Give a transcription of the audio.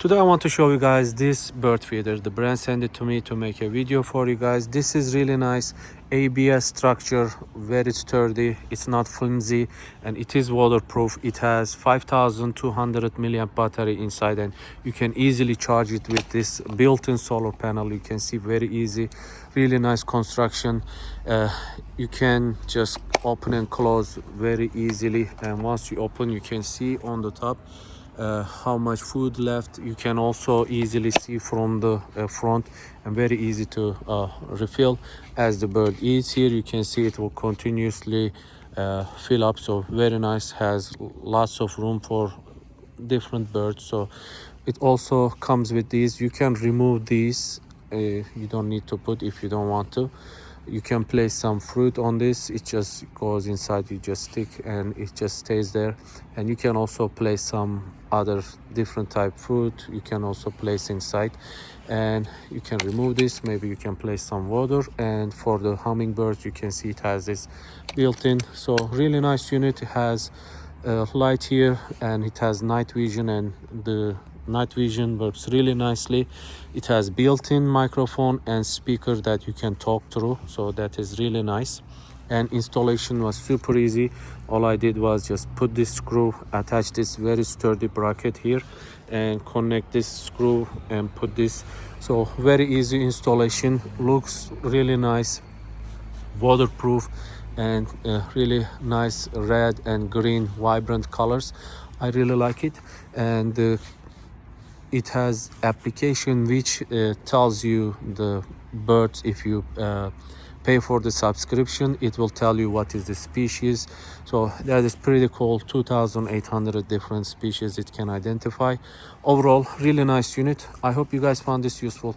Today I want to show you guys this bird feeder. The brand sent it to me to make a video for you guys. This is really nice ABS structure, very sturdy, it's not flimsy, and it is waterproof. It has 5200 milliamp battery inside, and you can easily charge it with this built-in solar panel. You can see very easy, really nice construction. You can just open and close very easily, and once you open you can see on the top how much food left. You can also easily see from the front, and very easy to refill as the bird eats. Here you can see it will continuously fill up, so very nice, has lots of room for different birds. So it also comes with these. You can remove these, you don't need to put if you don't want to. You can place some fruit on this, it just goes inside, you just stick and it just stays there. And you can also place some other different type fruit, you can also place inside, and you can remove this. Maybe you can place some water. And for the hummingbirds, you can see it has this built-in. So really nice unit. It has light here, and it has night vision, and the night vision works really nicely. It has built-in microphone and speaker that you can talk through, so that is really nice. And installation was super easy. All I did was just put this screw, attach this very sturdy bracket here, and connect this screw and put this. So very easy installation, looks really nice, waterproof, and really nice red and green vibrant colors. I really like it. And it has application which tells you the birds. If you pay for the subscription, it will tell you what is the species. So that is pretty cool. 2800 different species it can identify. Overall, really nice unit. I hope you guys found this useful.